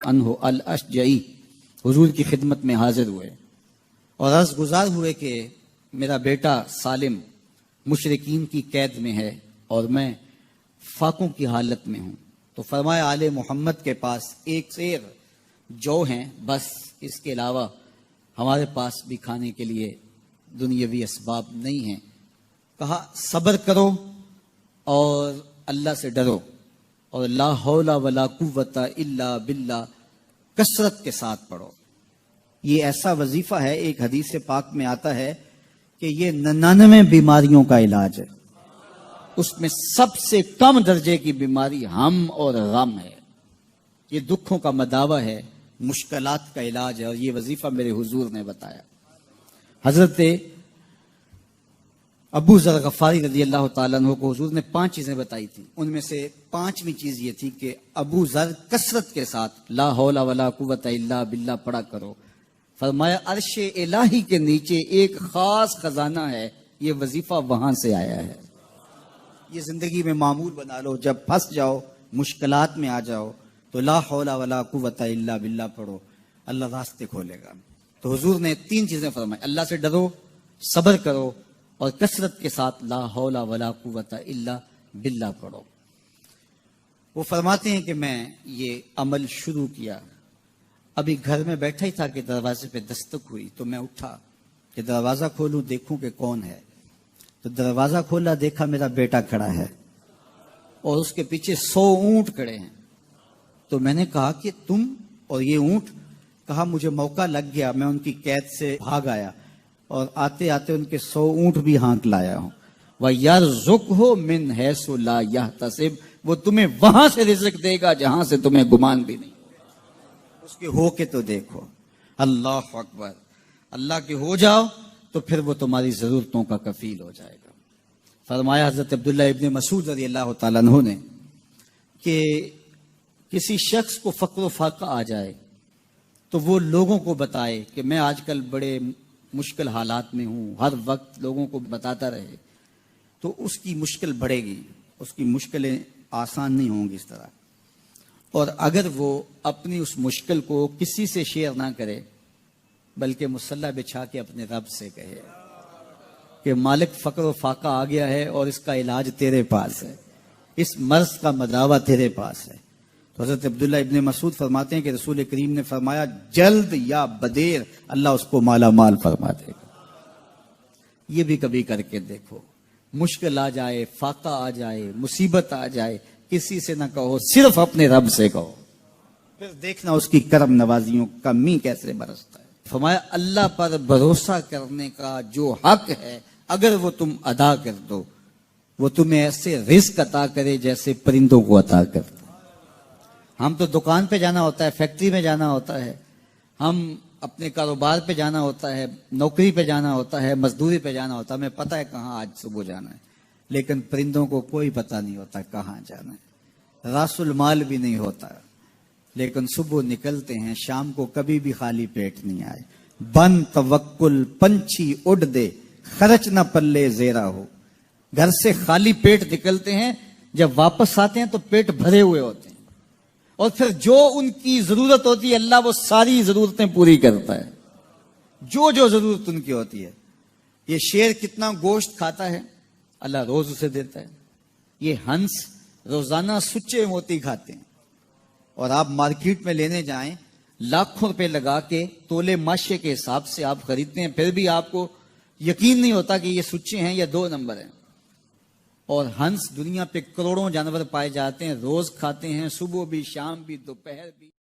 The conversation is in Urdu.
عنہ الاشجعی حضور کی خدمت میں حاضر ہوئے اور عرض گزار ہوئے کہ میرا بیٹا سالم مشرکین کی قید میں ہے اور میں فاقوں کی حالت میں ہوں. تو فرمایا آل محمد کے پاس ایک سیر جو ہیں، بس اس کے علاوہ ہمارے پاس بھی کھانے کے لیے دنیاوی اسباب نہیں ہیں. کہا صبر کرو اور اللہ سے ڈرو اور لا حول ولا قوت الا باللہ کثرت کے ساتھ پڑھو. یہ ایسا وظیفہ ہے، ایک حدیث پاک میں آتا ہے کہ یہ 99 بیماریوں کا علاج ہے. اس میں سب سے کم درجے کی بیماری ہم اور غم ہے. یہ دکھوں کا مداوع ہے، مشکلات کا علاج ہے، اور یہ وظیفہ میرے حضور نے بتایا. حضرت ابو ذر غفاری رضی اللہ تعالیٰ عنہ کو حضور نے 5 چیزیں بتائی تھیں. ان میں سے 5ویں چیز یہ تھی کہ ابو ذر کثرت کے ساتھ لا حول ولا قوت الا باللہ پڑھا کرو. فرمایا عرش الہی کے نیچے ایک خاص خزانہ ہے، یہ وظیفہ وہاں سے آیا ہے. یہ زندگی میں معمول بنا لو. جب پھنس جاؤ، مشکلات میں آ جاؤ تو لا حول ولا قوت الا باللہ پڑھو، اللہ راستے کھولے گا. تو حضور نے 3 چیزیں فرمائی: اللہ سے ڈرو، صبر کرو اور کثرت کے ساتھ لا حول ولا قوت الا باللہ پڑھو. وہ فرماتے ہیں کہ میں یہ عمل شروع کیا، ابھی گھر میں بیٹھا ہی تھا کہ دروازے پہ دستک ہوئی. تو میں اٹھا کہ دروازہ کھولوں دیکھوں کہ کون ہے. تو دروازہ کھولا، دیکھا میرا بیٹا کھڑا ہے اور اس کے پیچھے 100 اونٹ کھڑے ہیں. تو میں نے کہا کہ تم اور یہ اونٹ؟ کہا مجھے موقع لگ گیا، میں ان کی قید سے بھاگ آیا اور آتے آتے ان کے 100 اونٹ بھی ہانک لایا ہوں. وَيَرْزُقْهُ مِنْ حَيْثُ لَا يَحْتَسِبُ، وہ تمہیں وہاں سے رزق دے گا جہاں سے تمہیں گمان بھی نہیں. اس کے ہو کے تو دیکھو. اللہ اکبر. اللہ کے ہو جاؤ تو پھر وہ تمہاری ضرورتوں کا کفیل ہو جائے گا. فرمایا حضرت عبداللہ ابن مسعود رضی اللہ تعالیٰ عنہ نے کہ کسی شخص کو فقر و فاقہ آ جائے تو وہ لوگوں کو بتائے کہ میں آج کل بڑے مشکل حالات میں ہوں، ہر وقت لوگوں کو بتاتا رہے تو اس کی مشکل بڑھے گی، اس کی مشکلیں آسان نہیں ہوں گی اس طرح. اور اگر وہ اپنی اس مشکل کو کسی سے شیئر نہ کرے بلکہ مصلی بچھا کے اپنے رب سے کہے کہ مالک فقر و فاقہ آ گیا ہے اور اس کا علاج تیرے پاس ہے، اس مرض کا مداوع تیرے پاس ہے. تو حضرت عبداللہ ابن مسعود فرماتے ہیں کہ رسول کریم نے فرمایا جلد یا بدیر اللہ اس کو مالا مال فرما دے گا. یہ بھی کبھی کر کے دیکھو. مشکل آ جائے، فاقہ آ جائے، مصیبت آ جائے، کسی سے نہ کہو، صرف اپنے رب سے کہو، پھر دیکھنا اس کی کرم نوازیوں کا می کیسے برستا ہے. فرمایا اللہ پر بھروسہ کرنے کا جو حق ہے اگر وہ تم ادا کر دو، وہ تمہیں ایسے رزق عطا کرے جیسے پرندوں کو عطا کرتا. ہم تو دکان پہ جانا ہوتا ہے، فیکٹری میں جانا ہوتا ہے، ہم اپنے کاروبار پہ جانا ہوتا ہے، نوکری پہ جانا ہوتا ہے، مزدوری پہ جانا ہوتا ہے، ہمیں پتہ ہے کہاں آج صبح جانا ہے. لیکن پرندوں کو کوئی پتہ نہیں ہوتا کہاں جانا ہے، راس المال بھی نہیں ہوتا، لیکن صبح نکلتے ہیں، شام کو کبھی بھی خالی پیٹ نہیں آئے. بن توکل پنچھی اڑ دے، خرچ نہ پلے زیرا ہو. گھر سے خالی پیٹ نکلتے ہیں، جب واپس آتے ہیں تو پیٹ بھرے ہوئے ہوتے ہیں، اور پھر جو ان کی ضرورت ہوتی ہے اللہ وہ ساری ضرورتیں پوری کرتا ہے، جو ضرورت ان کی ہوتی ہے. یہ شیر کتنا گوشت کھاتا ہے اللہ روز اسے دیتا ہے. یہ ہنس روزانہ سچے موتی کھاتے ہیں، اور آپ مارکیٹ میں لینے جائیں لاکھوں روپے لگا کے تولے ماشے کے حساب سے آپ خریدتے ہیں، پھر بھی آپ کو یقین نہیں ہوتا کہ یہ سچے ہیں یا 2 نمبر ہیں. اور ہنس دنیا پہ کروڑوں جانور پائے جاتے ہیں، روز کھاتے ہیں، صبح بھی، شام بھی، دوپہر بھی.